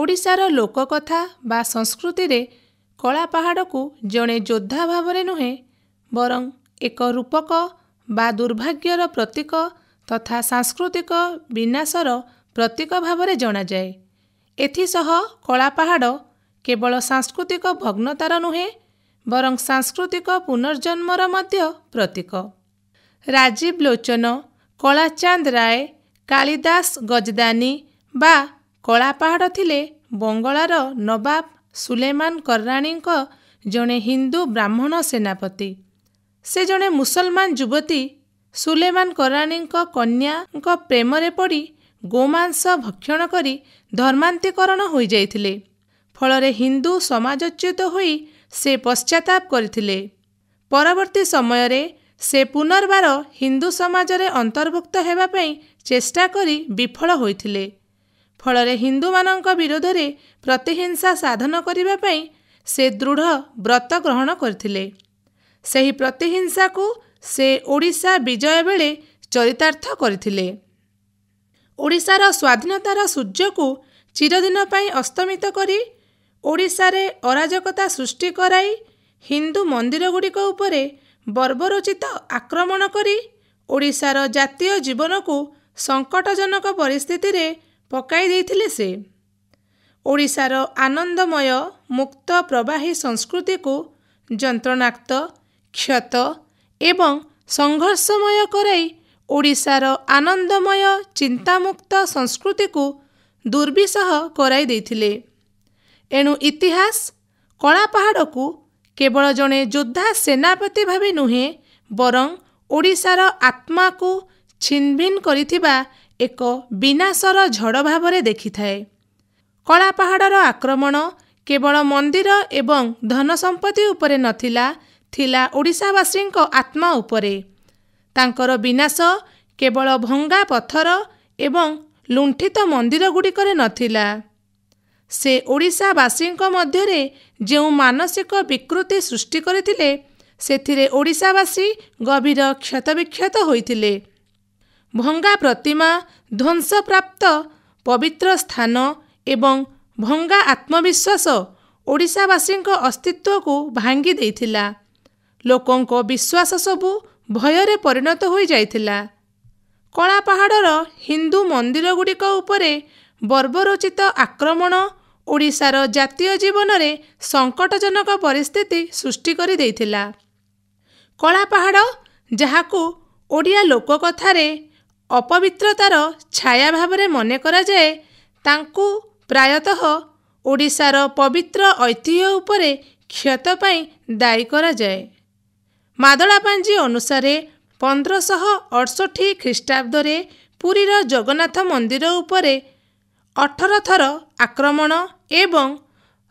ଓଡ଼ିଶାର ଲୋକକଥା ବା ସଂସ୍କୃତିରେ କଳାପାହାଡ଼କୁ ଜଣେ ଯୋଦ୍ଧା ଭାବରେ ନୁହେଁ ବରଂ ଏକ ରୂପକ ବା ଦୁର୍ଭାଗ୍ୟର ପ୍ରତୀକ ତଥା ସାଂସ୍କୃତିକ ବିନାଶର ପ୍ରତୀକ ଭାବରେ ଜଣାଯାଏ। ଏଥିସହ କଳାପାହାଡ଼ କେବଳ ସାଂସ୍କୃତିକ ଭଗ୍ନତାର ନୁହେଁ ବରଂ ସାଂସ୍କୃତିକ ପୁନର୍ଜନ୍ମର ମଧ୍ୟ ପ୍ରତୀକ। ରାଜୀବ ଲୋଚନ, କଳାଚାନ୍ଦ ରାୟ, କାଳିଦାସ ଗଜଦାନୀ ବା କଳାପାହାଡ଼ ଥିଲେ ବଙ୍ଗଳାର ନବାବ ସୁଲେମାନ କର୍ରାଣୀଙ୍କ ଜଣେ ହିନ୍ଦୁ ବ୍ରାହ୍ମଣ ସେନାପତି। ସେ ଜଣେ ମୁସଲମାନ ଯୁବତୀ ସୁଲେମାନ କର୍ରାଣୀଙ୍କ କନ୍ୟାଙ୍କ ପ୍ରେମରେ ପଡ଼ି ଗୋମାଂସ ଭକ୍ଷଣ କରି ଧର୍ମାନ୍ତୀକରଣ ହୋଇଯାଇଥିଲେ। ଫଳରେ ହିନ୍ଦୁ ସମାଜଚ୍ୟୁତ ହୋଇ ସେ ପଶ୍ଚାତାପ କରିଥିଲେ। ପରବର୍ତ୍ତୀ ସମୟରେ ସେ ପୁନର୍ବାର ହିନ୍ଦୁ ସମାଜରେ ଅନ୍ତର୍ଭୁକ୍ତ ହେବା ପାଇଁ ଚେଷ୍ଟା କରି ବିଫଳ ହୋଇଥିଲେ। ଫଳରେ ହିନ୍ଦୁମାନଙ୍କ ବିରୋଧରେ ପ୍ରତିହିଂସା ସାଧନ କରିବା ପାଇଁ ସେ ଦୃଢ଼ ବ୍ରତ ଗ୍ରହଣ କରିଥିଲେ। ସେହି ପ୍ରତିହିଂସାକୁ ସେ ଓଡ଼ିଶା ବିଜୟ ବେଳେ ଚରିତାର୍ଥ କରିଥିଲେ। ଓଡ଼ିଶାର ସ୍ୱାଧୀନତାର ସୂର୍ଯ୍ୟକୁ ଚିରଦିନ ପାଇଁ ଅସ୍ତମିତ କରି ଓଡ଼ିଶାରେ ଅରାଜକତା ସୃଷ୍ଟି କରାଇ ହିନ୍ଦୁ ମନ୍ଦିରଗୁଡ଼ିକ ଉପରେ ବର୍ବରୋଚିତ ଆକ୍ରମଣ କରି ଓଡ଼ିଶାର ଜାତୀୟ ଜୀବନକୁ ସଙ୍କଟଜନକ ପରିସ୍ଥିତିରେ ପକାଇ ଦେଇଥିଲେ ସେ। ଓଡ଼ିଶାର ଆନନ୍ଦମୟ ମୁକ୍ତ ପ୍ରବାହୀ ସଂସ୍କୃତିକୁ ଯନ୍ତ୍ରଣାକ୍ତ, କ୍ଷତ ଏବଂ ସଂଘର୍ଷମୟ କରାଇ ଓଡ଼ିଶାର ଆନନ୍ଦମୟ ଚିନ୍ତାମୁକ୍ତ ସଂସ୍କୃତିକୁ ଦୁର୍ବିସହ କରାଇ ଦେଇଥିଲେ। ଏଣୁ ଇତିହାସ କଳାପାହାଡ଼କୁ କେବଳ ଜଣେ ଯୋଦ୍ଧା ସେନାପତି ଭାବେ ନୁହେଁ ବରଂ ଓଡ଼ିଶାର ଆତ୍ମାକୁ ଛିନ୍ଭିନ୍ କରିଥିବା ଏକ ବିନାଶର ଝଡ଼ ଭାବରେ ଦେଖିଥାଏ। କଳାପାହାଡ଼ର ଆକ୍ରମଣ କେବଳ ମନ୍ଦିର ଏବଂ ଧନ ସମ୍ପତ୍ତି ଉପରେ ନଥିଲା, ଥିଲା ଓଡ଼ିଶାବାସୀଙ୍କ ଆତ୍ମା ଉପରେ। ତାଙ୍କର ବିନାଶ କେବଳ ଭଙ୍ଗା ପଥର ଏବଂ ଲୁଣ୍ଠିତ ମନ୍ଦିରଗୁଡ଼ିକରେ ନଥିଲା। ସେ ଓଡ଼ିଶାବାସୀଙ୍କ ମଧ୍ୟରେ ଯେଉଁ ମାନସିକ ବିକୃତି ସୃଷ୍ଟି କରିଥିଲେ ସେଥିରେ ଓଡ଼ିଶାବାସୀ ଗଭୀର କ୍ଷତବିକ୍ଷତ ହୋଇଥିଲେ। ଭଙ୍ଗା ପ୍ରତିମା, ଧ୍ୱଂସପ୍ରାପ୍ତ ପବିତ୍ର ସ୍ଥାନ ଏବଂ ଭଙ୍ଗା ଆତ୍ମବିଶ୍ୱାସ ଓଡ଼ିଶାବାସୀଙ୍କ ଅସ୍ତିତ୍ୱକୁ ଭାଙ୍ଗି ଦେଇଥିଲା। ଲୋକଙ୍କ ବିଶ୍ୱାସ ସବୁ ଭୟରେ ପରିଣତ ହୋଇଯାଇଥିଲା। କଳାପାହାଡ଼ର ହିନ୍ଦୁ ମନ୍ଦିରଗୁଡ଼ିକ ଉପରେ ବର୍ବରୋଚିତ ଆକ୍ରମଣ ଓଡ଼ିଶାର ଜାତୀୟ ଜୀବନରେ ସଙ୍କଟଜନକ ପରିସ୍ଥିତି ସୃଷ୍ଟି କରିଦେଇଥିଲା। କଳାପାହାଡ଼, ଯାହାକୁ ଓଡ଼ିଆ ଲୋକକଥାରେ ଅପବିତ୍ରତାର ଛାୟା ଭାବରେ ମନେ କରାଯାଏ, ତାଙ୍କୁ ପ୍ରାୟତଃ ଓଡ଼ିଶାର ପବିତ୍ର ଐତିହ୍ୟ ଉପରେ କ୍ଷତ ପାଇଁ ଦାୟୀ କରାଯାଏ। ମାଦଳାପାଞ୍ଜି ଅନୁସାରେ 1568 ଖ୍ରୀଷ୍ଟାବ୍ଦରେ ପୁରୀର ଜଗନ୍ନାଥ ମନ୍ଦିର ଉପରେ 18 ଥର ଆକ୍ରମଣ ଏବଂ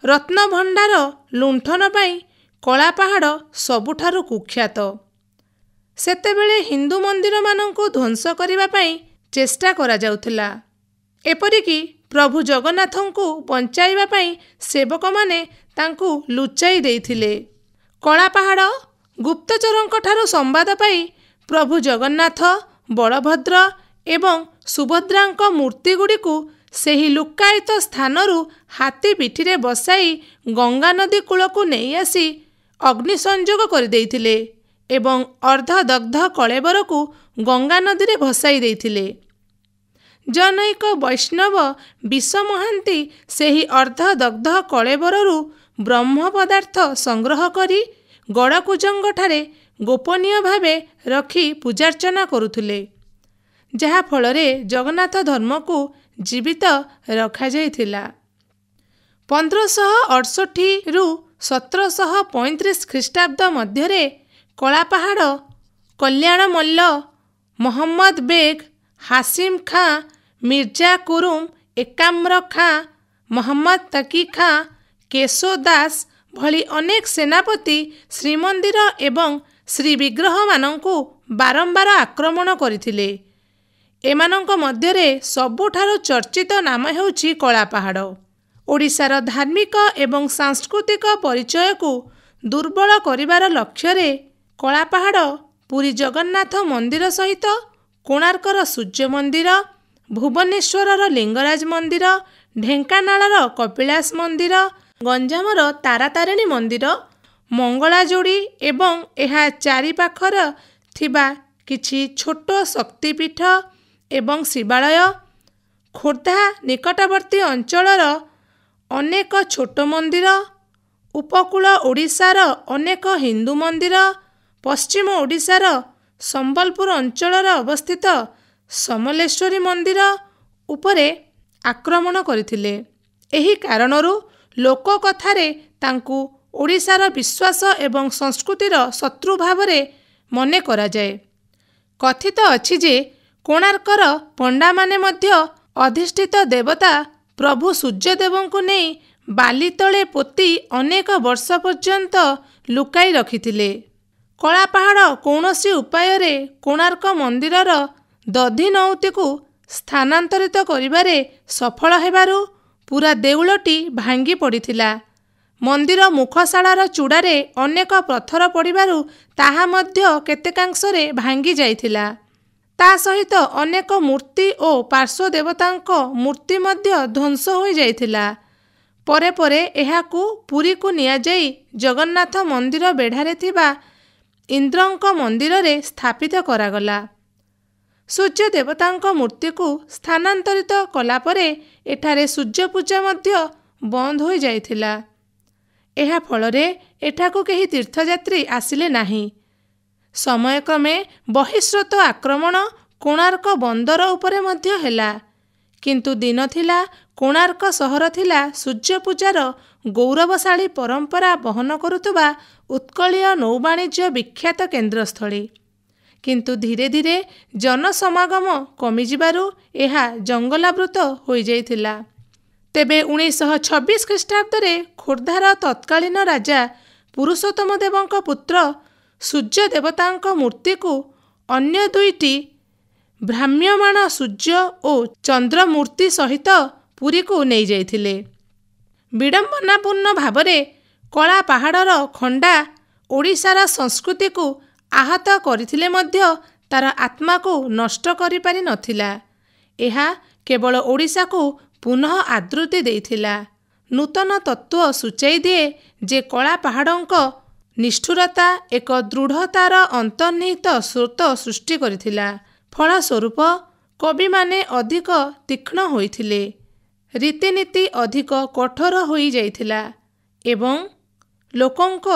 ରତ୍ନଭଣ୍ଡାର ଲୁଣ୍ଠନ ପାଇଁ କଳାପାହାଡ଼ ସବୁଠାରୁ କୁଖ୍ୟାତ। ସେତେବେଳେ ହିନ୍ଦୁ ମନ୍ଦିରମାନଙ୍କୁ ଧ୍ୱଂସ କରିବା ପାଇଁ ଚେଷ୍ଟା କରାଯାଉଥିଲା। ଏପରିକି ପ୍ରଭୁ ଜଗନ୍ନାଥଙ୍କୁ ବଞ୍ଚାଇବା ପାଇଁ ସେବକମାନେ ତାଙ୍କୁ ଲୁଚାଇ ଦେଇଥିଲେ। କଳାପାହାଡ଼ ଗୁପ୍ତଚରଙ୍କଠାରୁ ସମ୍ବାଦ ପାଇ ପ୍ରଭୁ ଜଗନ୍ନାଥ, ବଳଭଦ୍ର ଏବଂ ସୁଭଦ୍ରାଙ୍କ ମୂର୍ତ୍ତିଗୁଡ଼ିକୁ ସେହି ଲୁକ୍କାୟିତ ସ୍ଥାନରୁ ହାତୀ ପିଠିରେ ବସାଇ ଗଙ୍ଗାନଦୀ କୂଳକୁ ନେଇ ଆସି ଅଗ୍ନି ସଂଯୋଗ କରିଦେଇଥିଲେ ଏବଂ ଅର୍ଦ୍ଧଦଗ୍ଧ କଳେବରକୁ ଗଙ୍ଗାନଦୀରେ ଭସାଇ ଦେଇଥିଲେ। ଜନୈକ ବୈଷ୍ଣବ ବିଶ ମହାନ୍ତି ସେହି ଅର୍ଦ୍ଧଦଗ୍ଧ କଳେବରରୁ ବ୍ରହ୍ମ ପଦାର୍ଥ ସଂଗ୍ରହ କରି ଗଡ଼କୁଜଙ୍ଗଠାରେ ଗୋପନୀୟ ଭାବେ ରଖି ପୂଜାର୍ଚ୍ଚନା କରୁଥିଲେ, ଯାହାଫଳରେ ଜଗନ୍ନାଥ ଧର୍ମକୁ ଜୀବିତ ରଖାଯାଇଥିଲା। 1568ରୁ 1735 ଖ୍ରୀଷ୍ଟାବ୍ଦ ମଧ୍ୟରେ କଳାପାହାଡ଼ କଲ୍ୟାଣ ମଲ୍ଲ, ମହମ୍ମଦ ବେଗ, ହାସିମ ଖାଁ, ମିର୍ଜା କୁରୁମ, ଏକାମ୍ର ଖାଁ, ମହମ୍ମଦ ତକି ଖାଁ, କେଶୋ ଦାସ ଭଳି ଅନେକ ସେନାପତି ଶ୍ରୀମନ୍ଦିର ଏବଂ ଶ୍ରୀବିଗ୍ରହମାନଙ୍କୁ ବାରମ୍ବାର ଆକ୍ରମଣ କରିଥିଲେ। ଏମାନଙ୍କ ମଧ୍ୟରେ ସବୁଠାରୁ ଚର୍ଚ୍ଚିତ ନାମ ହେଉଛି କଳାପାହାଡ଼। ଓଡ଼ିଶାର ଧାର୍ମିକ ଏବଂ ସାଂସ୍କୃତିକ ପରିଚୟକୁ ଦୁର୍ବଳ କରିବାର ଲକ୍ଷ୍ୟରେ କଳାପାହାଡ଼ ପୁରୀ ଜଗନ୍ନାଥ ମନ୍ଦିର ସହିତ କୋଣାର୍କର ସୂର୍ଯ୍ୟ ମନ୍ଦିର, ଭୁବନେଶ୍ୱରର ଲିଙ୍ଗରାଜ ମନ୍ଦିର, ଢେଙ୍କାନାଳର କପିଳାସ ମନ୍ଦିର, ଗଞ୍ଜାମର ତାରାତାରିଣୀ ମନ୍ଦିର, ମଙ୍ଗଳାଯୋଡ଼ି ଏବଂ ଏହା ଚାରିପାଖର ଥିବା କିଛି ଛୋଟ ଶକ୍ତିପୀଠ ଏବଂ ଶିବାଳୟ, ଖୋର୍ଦ୍ଧା ନିକଟବର୍ତ୍ତୀ ଅଞ୍ଚଳର ଅନେକ ଛୋଟ ମନ୍ଦିର, ଉପକୂଳ ଓଡ଼ିଶାର ଅନେକ ହିନ୍ଦୁ ମନ୍ଦିର, ପଶ୍ଚିମ ଓଡ଼ିଶାର ସମ୍ବଲପୁର ଅଞ୍ଚଳରେ ଅବସ୍ଥିତ ସମଲେଶ୍ୱରୀ ମନ୍ଦିର ଉପରେ ଆକ୍ରମଣ କରିଥିଲେ। ଏହି କାରଣରୁ ଲୋକକଥାରେ ତାଙ୍କୁ ଓଡ଼ିଶାର ବିଶ୍ୱାସ ଏବଂ ସଂସ୍କୃତିର ଶତ୍ରୁ ଭାବରେ ମନେ କରାଯାଏ। କଥିତ ଅଛି ଯେ କୋଣାର୍କର ପଣ୍ଡାମାନେ ମଧ୍ୟ ଅଧିଷ୍ଠିତ ଦେବତା ପ୍ରଭୁ ସୂର୍ଯ୍ୟଦେବଙ୍କୁ ନେଇ ବାଲି ତଳେ ପୋତି ଅନେକ ବର୍ଷ ପର୍ଯ୍ୟନ୍ତ ଲୁକାଇ ରଖିଥିଲେ। କଳାପାହାଡ଼ କୌଣସି ଉପାୟରେ କୋଣାର୍କ ମନ୍ଦିରର ଦଧିନଉତିକୁ ସ୍ଥାନାନ୍ତରିତ କରିବାରେ ସଫଳ ହେବାରୁ ପୂରା ଦେଉଳଟି ଭାଙ୍ଗି ପଡ଼ିଥିଲା। ମନ୍ଦିର ମୁଖଶାଳାର ଚୂଡ଼ାରେ ଅନେକ ପଥର ପଡ଼ିବାରୁ ତାହା ମଧ୍ୟ କେତେକାଂଶରେ ଭାଙ୍ଗି ଯାଇଥିଲା। ତା ସହିତ ଅନେକ ମୂର୍ତ୍ତି ଓ ପାର୍ଶ୍ୱ ଦେବତାଙ୍କ ମୂର୍ତ୍ତି ମଧ୍ୟ ଧ୍ୱଂସ ହୋଇଯାଇଥିଲା। ପରେ ପରେ ଏହାକୁ ପୁରୀକୁ ନିଆଯାଇ ଜଗନ୍ନାଥ ମନ୍ଦିର ବେଢ଼ାରେ ଥିବା ଇନ୍ଦ୍ରଙ୍କ ମନ୍ଦିରରେ ସ୍ଥାପିତ କରାଗଲା। ସୂର୍ଯ୍ୟ ଦେବତାଙ୍କ ମୂର୍ତ୍ତିକୁ ସ୍ଥାନାନ୍ତରିତ କଲାପରେ ଏଠାରେ ସୂର୍ଯ୍ୟପୂଜା ମଧ୍ୟ ବନ୍ଦ ହୋଇଯାଇଥିଲା। ଏହା ଫଳରେ ଏଠାକୁ କେହି ତୀର୍ଥଯାତ୍ରୀ ଆସିଲେ ନାହିଁ। ସମୟକ୍ରମେ ବହିଃସ୍ରୋତ ଆକ୍ରମଣ କୋଣାର୍କ ବନ୍ଦର ଉପରେ ମଧ୍ୟ ହେଲା। କିନ୍ତୁ ଦିନ ଥିଲା କୋଣାର୍କ ସହର ଥିଲା ସୂର୍ଯ୍ୟପୂଜାର ଗୌରବଶାଳୀ ପରମ୍ପରା ବହନ କରୁଥିବା ଉତ୍କଳୀୟ ନୌବାଣିଜ୍ୟ ବିଖ୍ୟାତ କେନ୍ଦ୍ରସ୍ଥଳୀ। କିନ୍ତୁ ଧୀରେ ଧୀରେ ଜନସମାଗମ କମିଯିବାରୁ ଏହା ଜଙ୍ଗଲାବୃତ ହୋଇଯାଇଥିଲା। ତେବେ 1926 ଖ୍ରୀଷ୍ଟାବ୍ଦରେ ଖୋର୍ଦ୍ଧାର ତତ୍କାଳୀନ ରାଜା ପୁରୁଷୋତ୍ତମ ଦେବଙ୍କ ପୁତ୍ର ସୂର୍ଯ୍ୟ ଦେବତାଙ୍କ ମୂର୍ତ୍ତିକୁ ଅନ୍ୟ ଦୁଇଟି ଭ୍ରାମ୍ୟମାଣ ସୂର୍ଯ୍ୟ ଓ ଚନ୍ଦ୍ର ମୂର୍ତ୍ତି ସହିତ ପୁରୀକୁ ନେଇଯାଇଥିଲେ। ବିଡ଼ମ୍ବନାପୂର୍ଣ୍ଣ ଭାବରେ କଳାପାହାଡ଼ର ଖଣ୍ଡା ଓଡ଼ିଶାର ସଂସ୍କୃତିକୁ ଆହତ କରିଥିଲେ ମଧ୍ୟ ତାର ଆତ୍ମାକୁ ନଷ୍ଟ କରିପାରିନଥିଲା। ଏହା କେବଳ ଓଡ଼ିଶାକୁ ପୁନଃ ଆଦୃତି ଦେଇଥିଲା। ନୂତନ ତତ୍ତ୍ୱ ସୂଚାଇ ଦିଏ ଯେ କଳାପାହାଡ଼ଙ୍କ ନିଷ୍ଠୁରତା ଏକ ଦୃଢ଼ତାର ଅନ୍ତର୍ନିହିତ ସ୍ରୋତ ସୃଷ୍ଟି କରିଥିଲା। ଫଳସ୍ୱରୂପ କବିମାନେ ଅଧିକ ତୀକ୍ଷ୍ଣ ହୋଇଥିଲେ, ରୀତିନୀତି ଅଧିକ କଠୋର ହୋଇଯାଇଥିଲା ଏବଂ ଲୋକଙ୍କ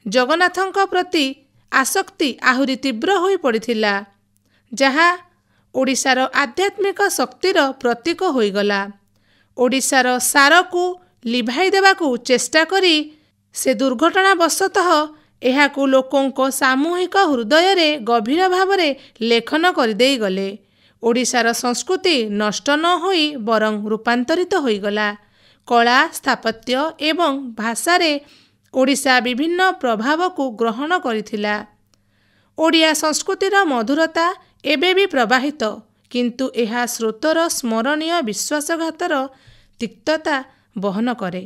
ଜଗନ୍ନାଥଙ୍କ ପ୍ରତି ଆସକ୍ତି ଆହୁରି ତୀବ୍ର ହୋଇପଡ଼ିଥିଲା, ଯାହା ଓଡ଼ିଶାର ଆଧ୍ୟାତ୍ମିକ ଶକ୍ତିର ପ୍ରତୀକ ହୋଇଗଲା। ଓଡ଼ିଶାର ସାରକୁ ଲିଭାଇ ଦେବାକୁ ଚେଷ୍ଟା କରି ସେ ଦୁର୍ଘଟଣାବଶତଃ ଏହାକୁ ଲୋକଙ୍କ ସାମୂହିକ ହୃଦୟରେ ଗଭୀର ଭାବରେ ଲେଖନ କରିଦେଇଗଲେ। ଓଡ଼ିଶାର ସଂସ୍କୃତି ନଷ୍ଟ ନ ହୋଇ ବରଂ ରୂପାନ୍ତରିତ ହୋଇଗଲା। କଳା, ସ୍ଥାପତ୍ୟ ଏବଂ ଭାଷାରେ ଓଡ଼ିଶା ବିଭିନ୍ନ ପ୍ରଭାବକୁ ଗ୍ରହଣ କରିଥିଲା। ଓଡ଼ିଆ ସଂସ୍କୃତିର ମଧୁରତା ଏବେ ବି ପ୍ରବାହିତ, କିନ୍ତୁ ଏହା ସ୍ରୋତର ସ୍ମରଣୀୟ ବିଶ୍ୱାସଘାତର ତିକ୍ତତା ବହନ କରେ।